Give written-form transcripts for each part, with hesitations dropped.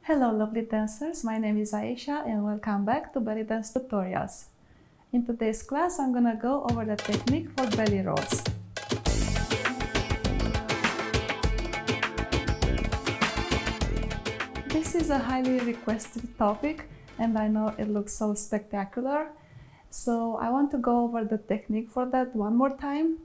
Hello lovely dancers, my name is Aisha and welcome back to belly dance tutorials. In today's class I'm gonna go over the technique for belly rolls. This is a highly requested topic and I know it looks so spectacular. So I want to go over the technique for that one more time.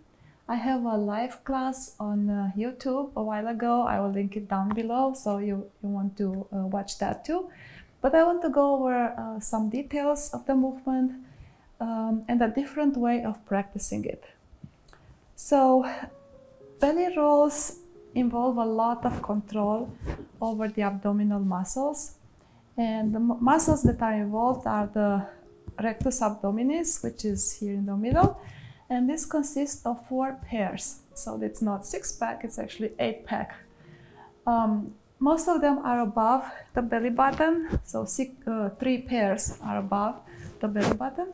I have a live class on YouTube a while ago. I will link it down below, so you want to watch that too. But I want to go over some details of the movement and a different way of practicing it. So belly rolls involve a lot of control over the abdominal muscles. And the muscles that are involved are the Rectus Abdominis, which is here in the middle. And this consists of 4 pairs. So it's not 6-pack, it's actually 8-pack. Most of them are above the belly button. So 3 pairs are above the belly button.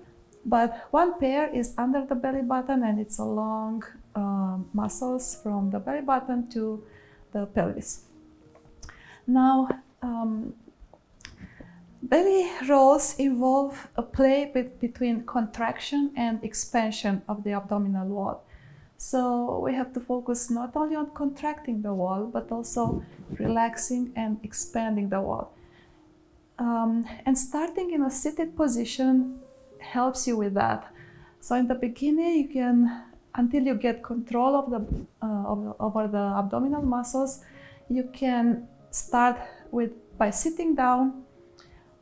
But 1 pair is under the belly button and it's along muscles from the belly button to the pelvis. Now, belly rolls involve a play between contraction and expansion of the abdominal wall. So we have to focus not only on contracting the wall, but also relaxing and expanding the wall. And starting in a seated position helps you with that. So in the beginning, you can, until you get control of over the abdominal muscles, you can start by sitting down,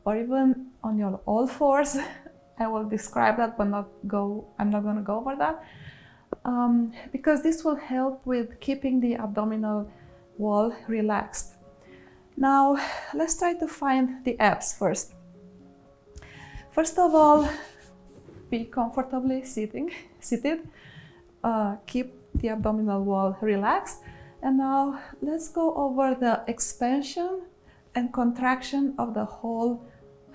or even on your all fours. I will describe that, but I'm not going to go over that. Because this will help with keeping the abdominal wall relaxed. Now, let's try to find the abs first. First of all, be comfortably seated. Keep the abdominal wall relaxed. And now, let's go over the expansion and contraction of the whole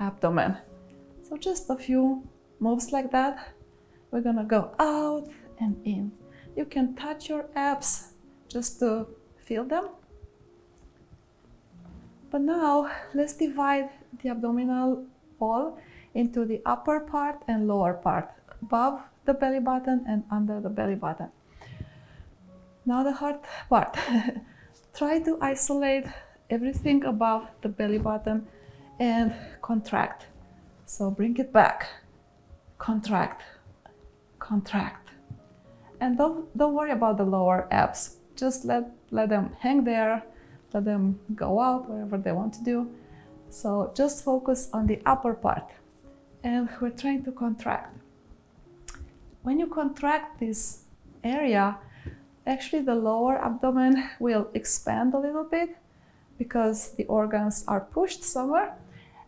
abdomen. So just a few moves like that. We're gonna go out and in. You can touch your abs just to feel them. But now let's divide the abdominal wall into the upper part and lower part, above the belly button and under the belly button. Now the hard part. Try to isolate everything above the belly button and contract. So bring it back, contract, contract. And don't worry about the lower abs. Just let them hang there, let them go out wherever they want to do. So just focus on the upper part. And we're trying to contract. When you contract this area, actually the lower abdomen will expand a little bit because the organs are pushed somewhere.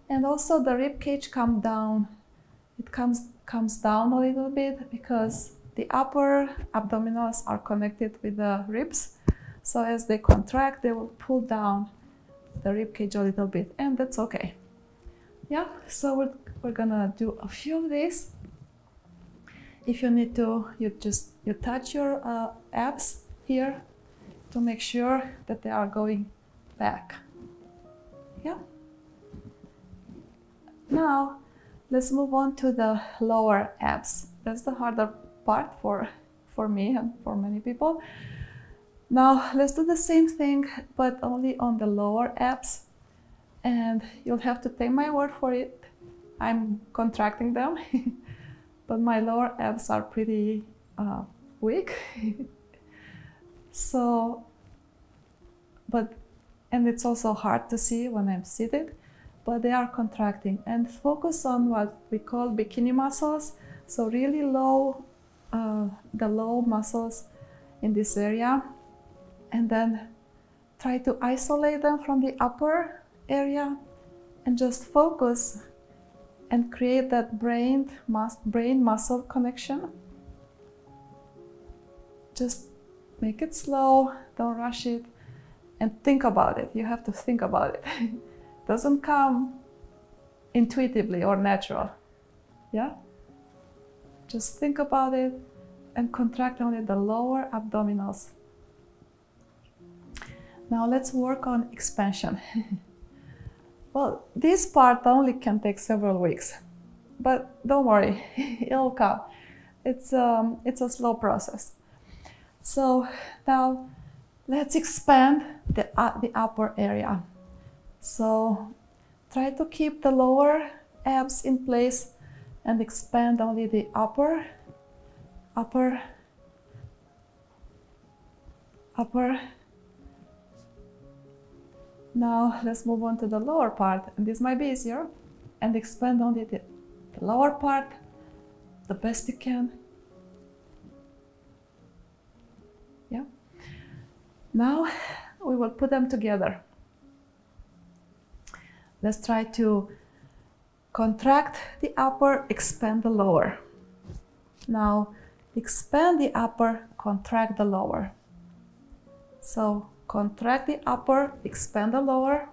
And also the rib cage comes down. It comes down a little bit because the upper abdominals are connected with the ribs. So as they contract, they will pull down the rib cage a little bit, and that's okay. Yeah, so we're gonna do a few of these. If you need to, you touch your abs here to make sure that they are going back. Yeah. Now, let's move on to the lower abs. That's the harder part for me and for many people. Now, let's do the same thing, but only on the lower abs. And you'll have to take my word for it. I'm contracting them, but my lower abs are pretty weak. And it's also hard to see when I'm seated. But they are contracting, and focus on what we call bikini muscles. So really low, the low muscles in this area, and then try to isolate them from the upper area and just focus and create that brain-muscle connection. Just make it slow, don't rush it, and think about it. You have to think about it. Doesn't come intuitively or natural. Yeah? Just think about it and contract only the lower abdominals. Now let's work on expansion. Well, this part only can take several weeks, but don't worry, it'll come. It's a slow process. So now let's expand the upper area. So try to keep the lower abs in place and expand only the upper. Now let's move on to the lower part, and this might be easier, and expand only the lower part the best you can. Yeah. Now we will put them together. Let's try to contract the upper, expand the lower. Now expand the upper, contract the lower. So contract the upper, expand the lower.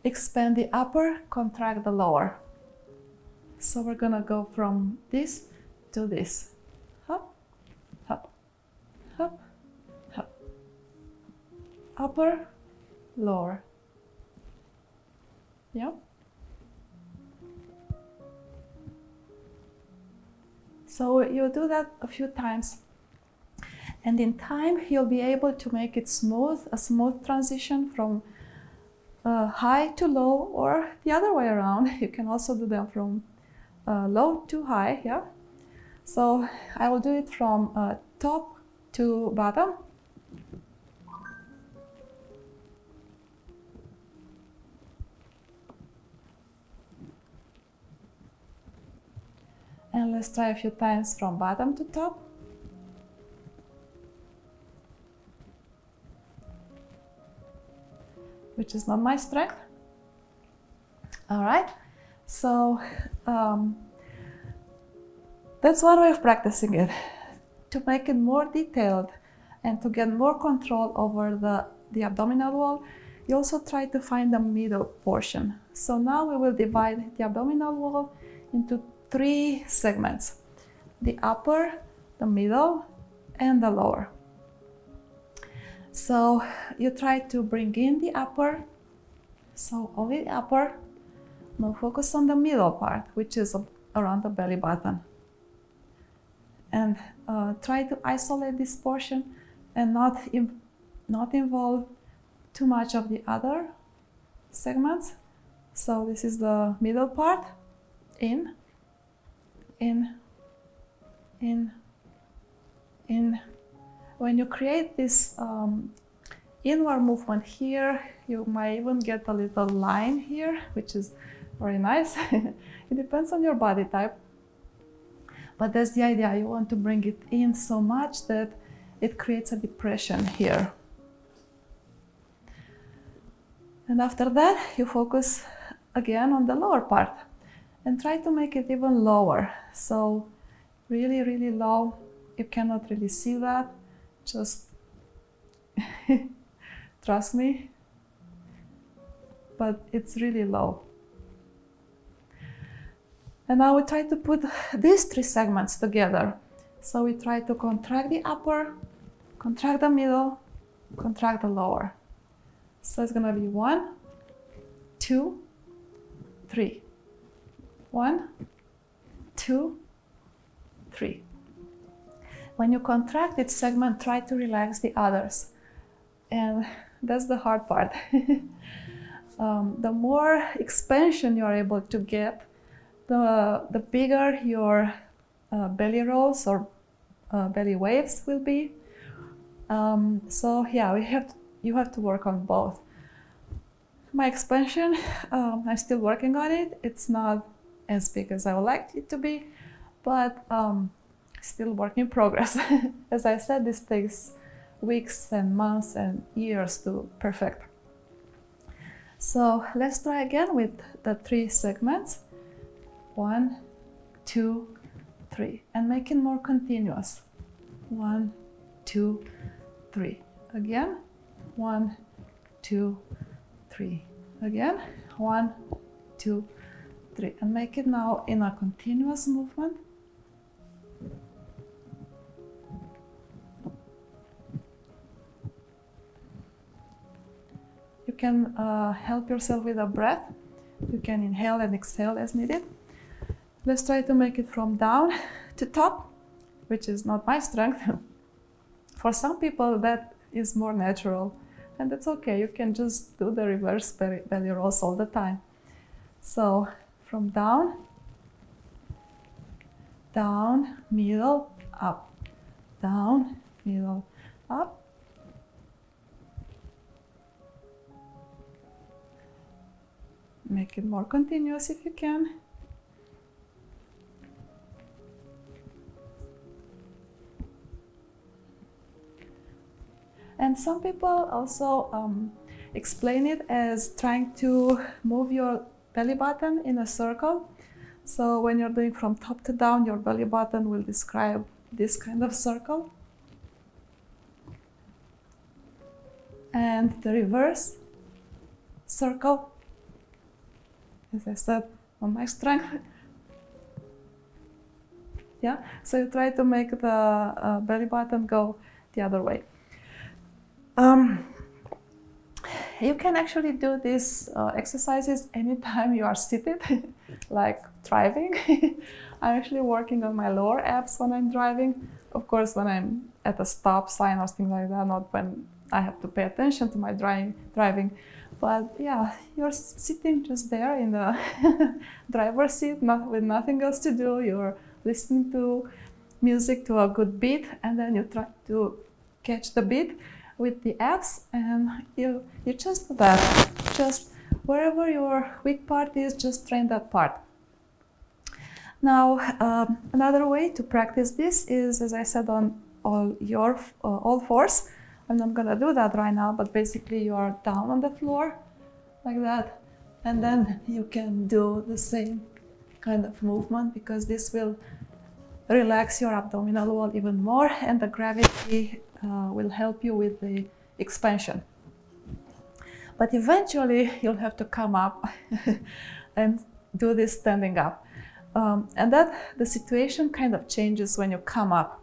Expand the upper, contract the lower. So we're gonna go from this to this. Hop, hop, hop, hop. Upper, lower. Yeah. So you do that a few times, and in time you'll be able to make it smooth, a smooth transition from high to low, or the other way around. You can also do them from low to high. Yeah. So I will do it from top to bottom. And let's try a few times from bottom to top. Which is not my strength. All right, so that's one way of practicing it. To make it more detailed and to get more control over the abdominal wall, you also try to find the middle portion. So now we will divide the abdominal wall into 3 segments: the upper, the middle, and the lower. So you try to bring in the upper, so only the upper. Now focus on the middle part, which is around the belly button. And try to isolate this portion and not involve too much of the other segments. So this is the middle part, in, in, in, in. When you create this inward movement here, you might even get a little line here, which is very nice. It depends on your body type. But that's the idea. You want to bring it in so much that it creates a depression here. And after that, you focus again on the lower part and try to make it even lower. So really, really low. You cannot really see that. Just trust me. But it's really low. And now we try to put these 3 segments together. So we try to contract the upper, contract the middle, contract the lower. So it's gonna be 1, 2, 3. 1, 2, 3. When you contract each segment, try to relax the others. And that's the hard part. The more expansion you are able to get, the bigger your belly rolls or belly waves will be. So yeah, you have to work on both. My expansion, I'm still working on it. It's not as big as I would like it to be, but still work in progress. As I said, this takes weeks and months and years to perfect. So let's try again with the 3 segments. 1, 2, 3, and make it more continuous. 1, 2, 3. Again. 1, 2, 3. Again. 1, 2, 3. And make it now in a continuous movement. You can help yourself with a breath. You can inhale and exhale as needed. Let's try to make it from down to top, which is not my strength. For some people that is more natural, and that's okay. You can just do the reverse belly rolls all the time. So from down, down, middle, up, down, middle, up. Make it more continuous if you can. And some people also explain it as trying to move your belly button in a circle. So when you're doing from top to down, your belly button will describe this kind of circle. And the reverse circle, as I said, on my strength. Yeah, so you try to make the belly button go the other way. You can actually do these exercises anytime you are seated, like driving. I'm actually working on my lower abs when I'm driving. Of course, when I'm at a stop sign or something like that, not when I have to pay attention to my driving. But yeah, you're sitting just there in the driver's seat, with nothing else to do. You're listening to music to a good beat, and then you try to catch the beat with the abs, and you just do that. Just wherever your weak part is, just train that part. Now, another way to practice this is, as I said, on all fours. I'm not gonna do that right now, but basically you are down on the floor like that, and then you can do the same kind of movement, because this will relax your abdominal wall even more, and the gravity will help you with the expansion. But eventually you'll have to come up and do this standing up. And that the situation kind of changes when you come up.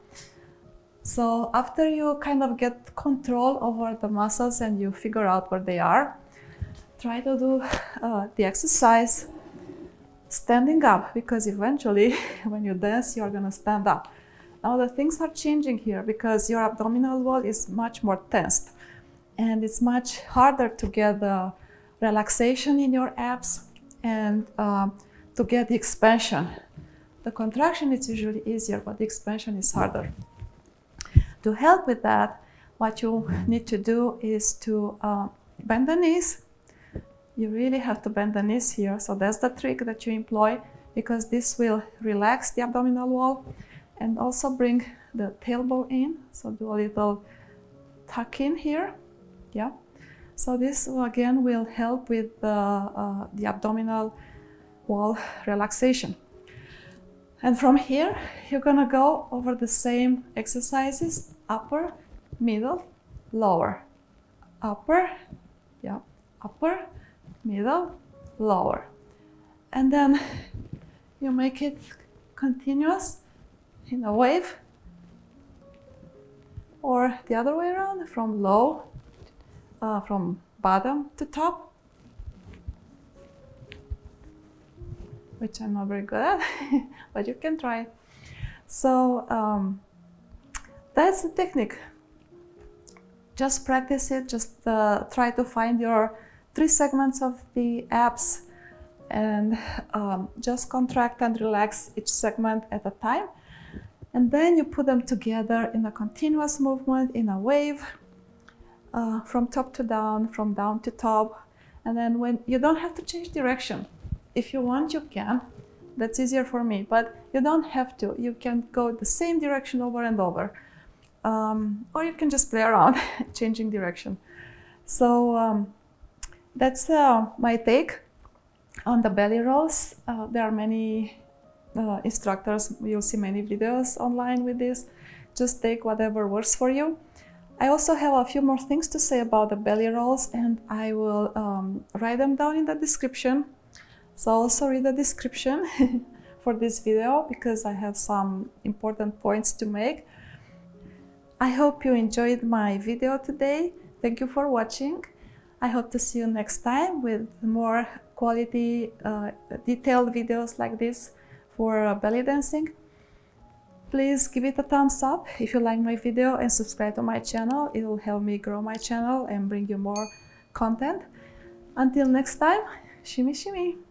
So after you kind of get control over the muscles and you figure out where they are, try to do the exercise standing up, because eventually when you dance, you're gonna stand up. Now the things are changing here, because your abdominal wall is much more tensed, and it's much harder to get the relaxation in your abs and to get the expansion. The contraction is usually easier, but the expansion is harder. To help with that, what you need to do is to bend the knees. You really have to bend the knees here. So that's the trick that you employ, because this will relax the abdominal wall and also bring the tailbone in. So do a little tuck in here. Yeah. So this again will help with the abdominal wall relaxation. And from here, you're gonna go over the same exercises: upper, middle, lower, upper, yeah, upper, middle, lower. And then you make it continuous in a wave, or the other way around, from low, from bottom to top, which I'm not very good at, but you can try. So that's the technique. Just practice it. Just try to find your 3 segments of the abs, and just contract and relax each segment at a time. And then you put them together in a continuous movement, in a wave, from top to down, from down to top. And then when you don't have to change direction. If you want, you can. That's easier for me, but you don't have to. You can go the same direction over and over. Or you can just play around, changing direction. So that's my take on the belly rolls. There are many instructors. You'll see many videos online with this. Just take whatever works for you. I also have a few more things to say about the belly rolls, and I will write them down in the description. So also read the description for this video, because I have some important points to make. I hope you enjoyed my video today. Thank you for watching. I hope to see you next time with more quality, detailed videos like this for belly dancing. Please give it a thumbs up if you like my video and subscribe to my channel. It will help me grow my channel and bring you more content. Until next time, shimmy shimmy!